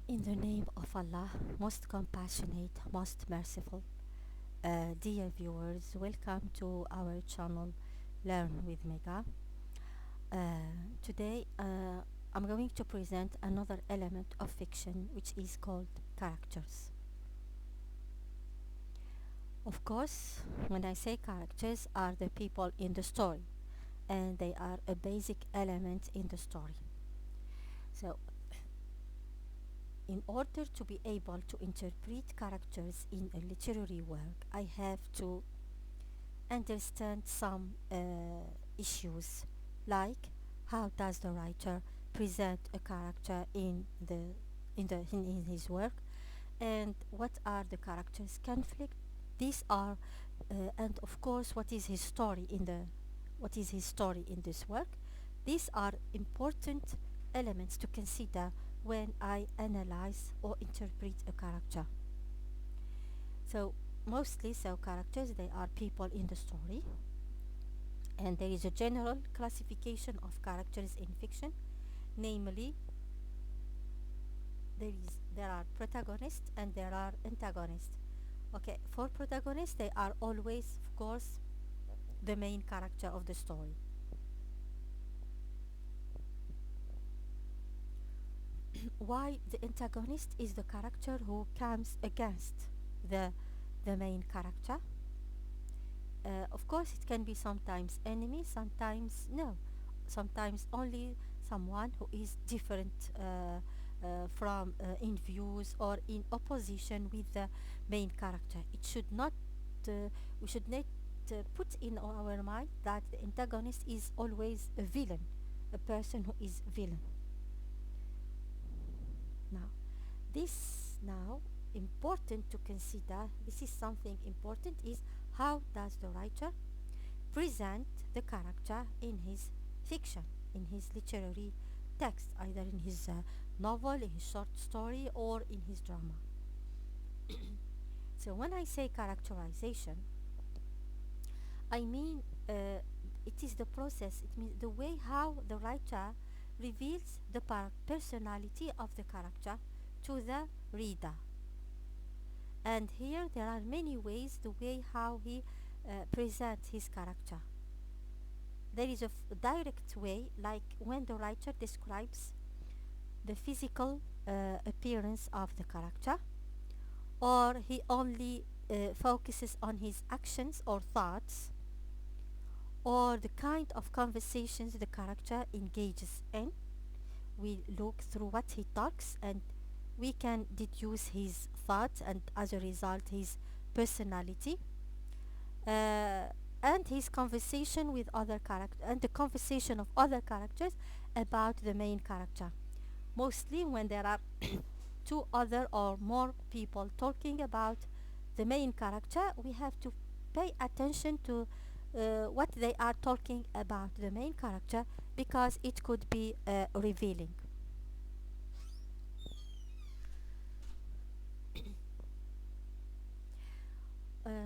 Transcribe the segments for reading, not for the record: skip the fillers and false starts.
In the name of Allah, most compassionate, most merciful. Dear viewers, welcome to our channel Learn with Mega. Today I'm going to present another element of fiction which is called characters. Of course, when I say characters are the people in the story and they are a basic element in the story. So in order to be able to interpret characters in a literary work, I have to understand some issues like how does the writer present a character in his work, and what are the characters conflict. These are and of course what is his story in this work. These are important elements to consider when I analyze or interpret a character. So mostly characters, they are people in the story, and there is a general classification of characters in fiction, namely there are protagonists and there are antagonists. Okay, for protagonists they are always, of course, the main character of the story. Why the antagonist is the character who comes against the the main character. Of course, it can be sometimes enemy, sometimes no, sometimes only someone who is different from in views or in opposition with the main character. It should not we should not put in our mind that the antagonist is always a villain, a person who is villain. Now, this now important to consider. This is something important. Is how does the writer present the character in his fiction, in his literary text, either in his novel, in his short story, or in his drama. So when I say characterization, I mean it is the process, it means the way how the writer reveals the personality of the character to the reader. And here there are many ways the way how he presents his character. There is a direct way, like when the writer describes the physical appearance of the character, or he only focuses on his actions or thoughts, or the kind of conversations the character engages in. We look through what he talks and we can deduce his thoughts and as a result his personality, uh, and his conversation with other characters and the conversation of other characters about the main character. Mostly when there are two other or more people talking about the main character, we have to pay attention to what they are talking about the main character, because it could be revealing.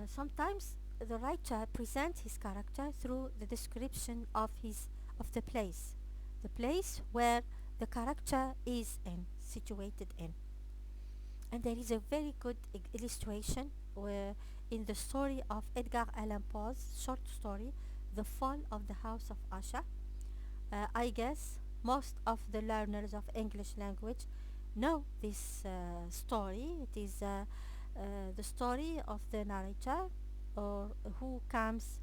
Sometimes the writer presents his character through the description of the place where the character is situated in. And there is a very good illustration where in the story of Edgar Allan Poe's short story, The Fall of the House of Usher. I guess most of the learners of English language know this story. It is the story of the narrator, or who comes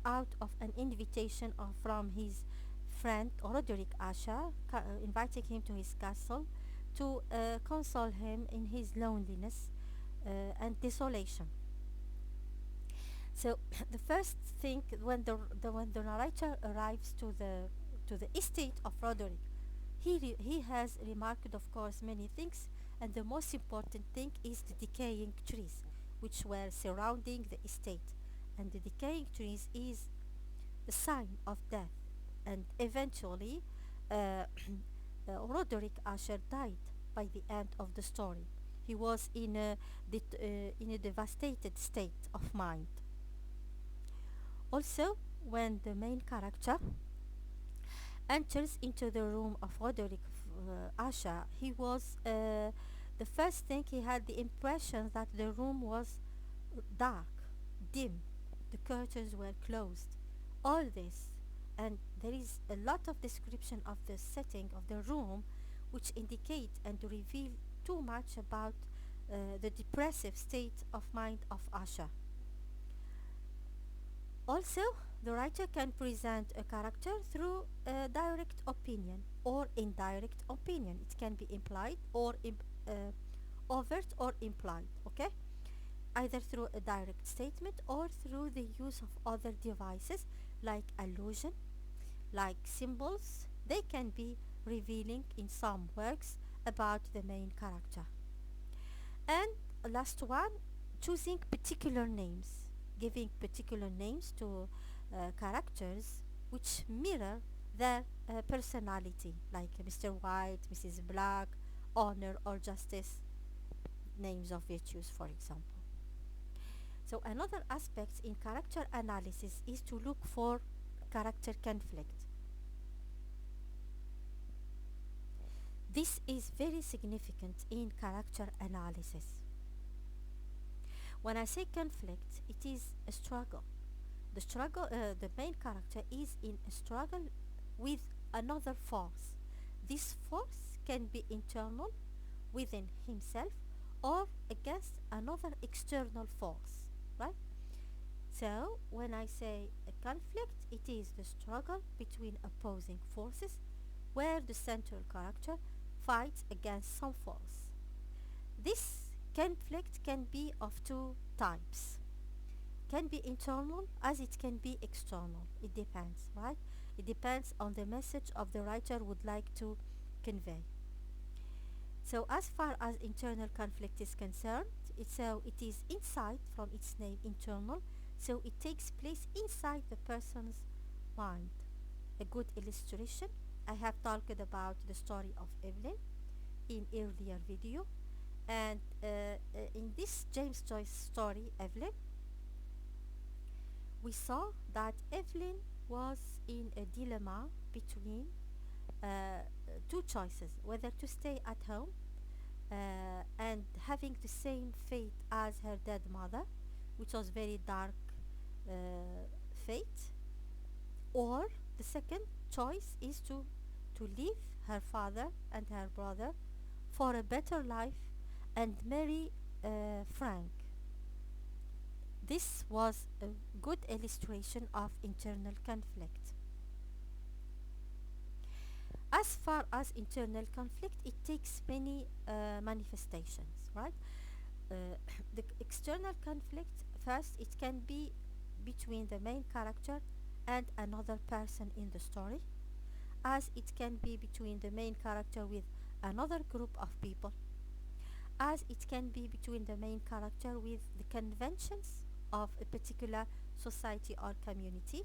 out of an invitation from his friend Roderick Asher, inviting him to his castle to console him in his loneliness and desolation. So the first thing, when the narrator arrives to the estate of Roderick, he has remarked, of course, many things, and the most important thing is the decaying trees which were surrounding the estate. And the decaying trees is a sign of death. And eventually, Roderick Asher died by the end of the story. He was in a devastated state of mind. Also, when the main character enters into the room of Roderick Asher, he was The first thing, he had the impression that the room was dark, dim, the curtains were closed. All this, and there is a lot of description of the setting of the room which indicate and reveal too much about the depressive state of mind of Asha. Also, the writer can present a character through a direct opinion or indirect opinion. It can be implied or overt or implied, okay? Either through a direct statement or through the use of other devices like allusion, like symbols. They can be revealing in some works about the main character. And last one, choosing particular names, giving particular names to characters which mirror their personality, like Mr. White, Mrs. Black, honor or justice, names of virtues, for example. So another aspect in character analysis is to look for character conflict. This is very significant in character analysis. When I say conflict, it is a struggle. The main character is in a struggle with another force. This force can be internal within himself or against another external force, right? So, when I say a conflict, it is the struggle between opposing forces where the central character fights against some force. This conflict can be of two types. Can be internal as it can be external. It depends, right? It depends on the message of the writer would like to convey. So as far as internal conflict is concerned, it is inside from its name internal, so it takes place inside the person's mind. A good illustration, I have talked about the story of Evelyn in earlier video, and in this James Joyce story, Evelyn, we saw that Evelyn was in a dilemma between two choices, whether to stay at home and having the same fate as her dead mother, which was very dark uh, fate, or the second choice is to leave her father and her brother for a better life and marry Frank. This was a good illustration of internal conflict. As far as internal conflict, it takes many manifestations, right? Uh, the external conflict, first, it can be between the main character and another person in the story, as it can be between the main character with another group of people, as it can be between the main character with the conventions of a particular society or community,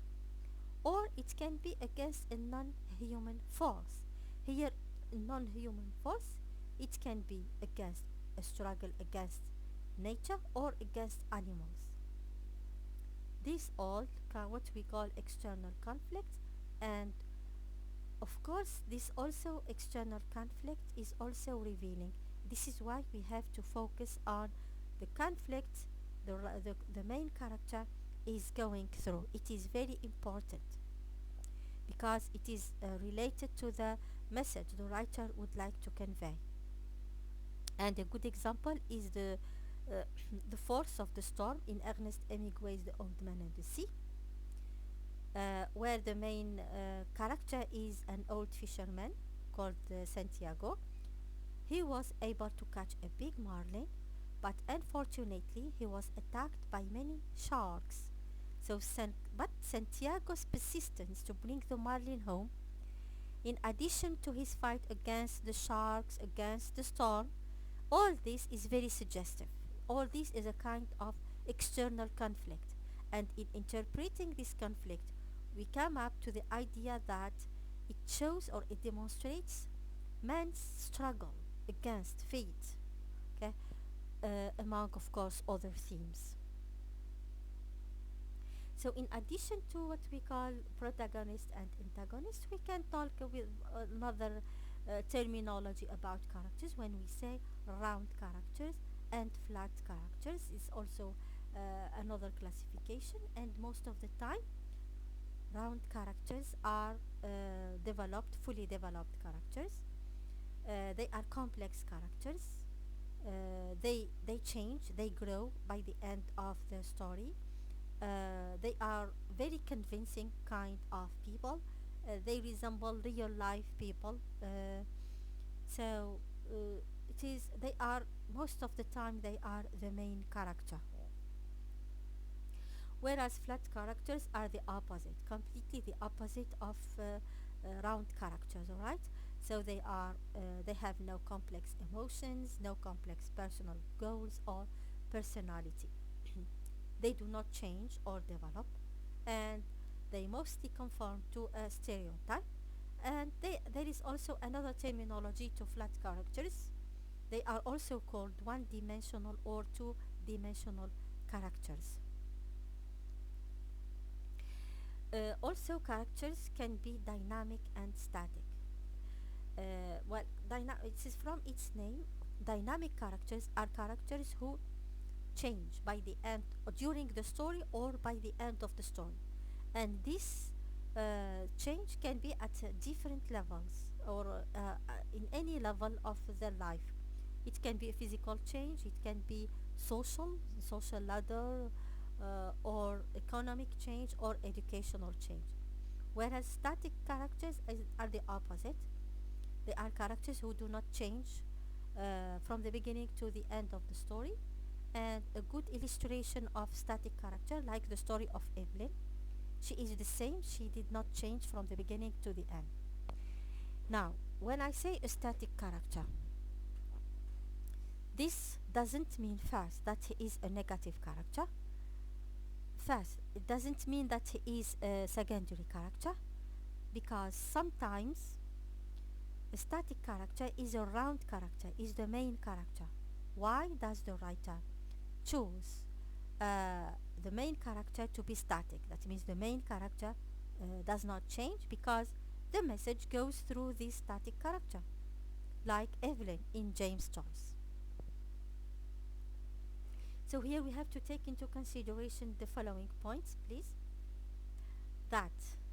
or it can be against a non-human force. Here, non-human force, it can be against a struggle against nature or against animals. These all what we call external conflict, and of course this also external conflict is also revealing. This is why we have to focus on the conflict the main character is going through. It is very important because it is related to the message the writer would like to convey. And a good example is the force of the storm in Ernest Hemingway's The Old Man and the Sea, where the main character is an old fisherman called Santiago. He was able to catch a big marlin, but unfortunately he was attacked by many sharks. But Santiago's persistence to bring the marlin home, in addition to his fight against the sharks, against the storm, all this is very suggestive. All this is a kind of external conflict. And in interpreting this conflict, we come up to the idea that it shows or it demonstrates man's struggle against fate, okay? Among, of course, other themes. So in addition to what we call protagonist and antagonist, we can talk with another terminology about characters. When we say round characters and flat characters, is also another classification. And most of the time, round characters are fully developed characters. They are complex characters. They change, they grow by the end of the story. They are very convincing kind of people. They resemble real life people. So it is. They are most of the time they are the main character. Whereas flat characters are the opposite, completely the opposite of round characters. All right. So they have no complex emotions, no complex personal goals or personality. They do not change or develop, and they mostly conform to a stereotype. And there is also another terminology to flat characters. They are also called one-dimensional or two-dimensional characters. Also, characters can be dynamic and static. It is from its name. Dynamic characters are characters who change by the end or during the story or by the end of the story, and this change can be at different levels or in any level of their life. It can be a physical change, it can be social ladder, or economic change or educational change. Whereas static characters are the opposite. They are characters who do not change from the beginning to the end of the story. And a good illustration of static character, like the story of Evelyn, she is the same, she did not change from the beginning to the end. Now, when I say a static character, this doesn't mean first that he is a negative character. First, it doesn't mean that he is a secondary character, because sometimes a static character is a round character, is the main character. Why does the writer choose the main character to be static? That means the main character does not change because the message goes through this static character, like Evelyn in James Joyce. So here we have to take into consideration the following points, please. That,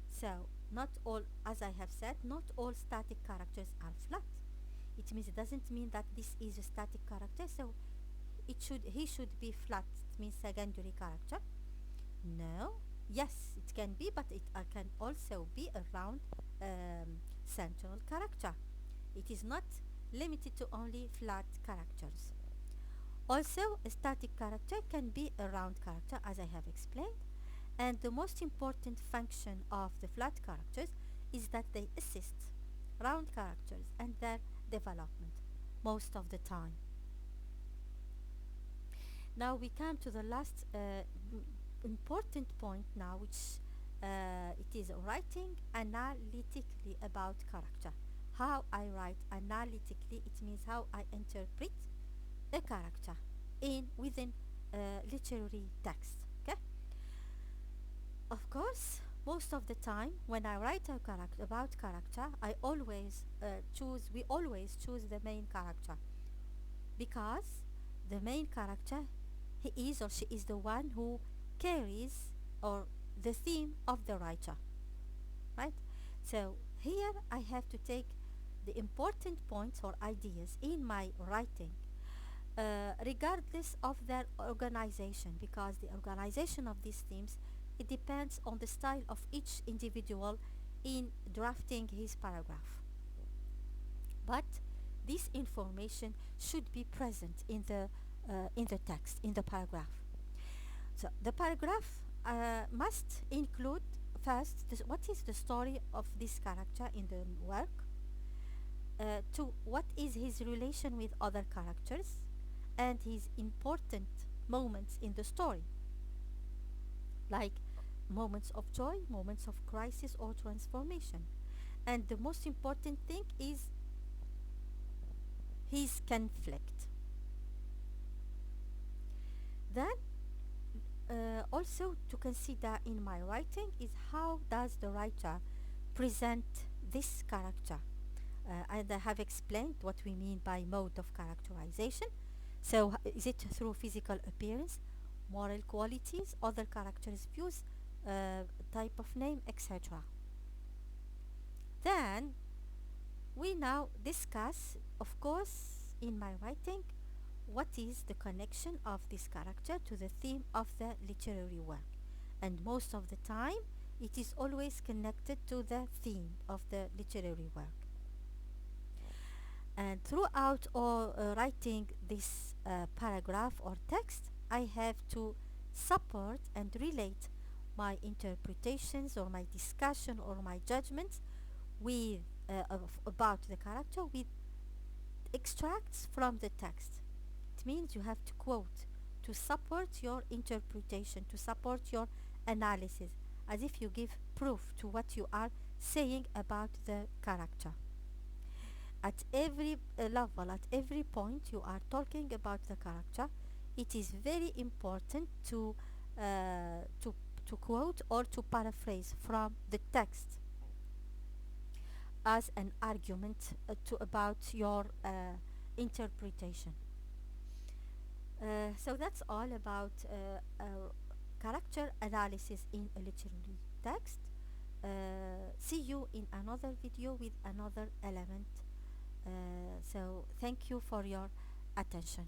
so, not all, as I have said, not all static characters are flat. It means, it doesn't mean that this is a static character, so he should be flat. It means secondary character. No, yes, it can be, but it can also be a round central character. It is not limited to only flat characters. Also, a static character can be a round character, as I have explained. And the most important function of the flat characters is that they assist round characters and their development most of the time. Now we come to the last important point now, which it is writing analytically about character. How I write analytically, it means how I interpret a character within literary text. Okay. Of course, most of the time when I write about character, we always choose the main character, because the main character, he is or she is the one who carries or the theme of the writer, right? So here I have to take the important points or ideas in my writing, regardless of their organization, because the organization of these themes, it depends on the style of each individual in drafting his paragraph. But this information should be present in the text, in the paragraph. So the paragraph must include first what is the story of this character in the work, to what is his relation with other characters, and his important moments in the story, like moments of joy, moments of crisis or transformation. And the most important thing is his conflict. Then also to consider in my writing is how does the writer present this character, And I have explained what we mean by mode of characterization. So, is it through physical appearance, moral qualities, other characters' views, type of name, etc.? Then we now discuss, of course, in my writing, what is the connection of this character to the theme of the literary work. And most of the time, it is always connected to the theme of the literary work. And throughout all writing this paragraph or text, I have to support and relate my interpretations or my discussion or my judgments with about the character with extracts from the text. It means you have to quote to support your interpretation, to support your analysis, as if you give proof to what you are saying about the character. At every level, at every point you are talking about the character, it is very important to quote or to paraphrase from the text as an argument to about your interpretation. So that's all about character analysis in a literary text. See you in another video with another element. So thank you for your attention.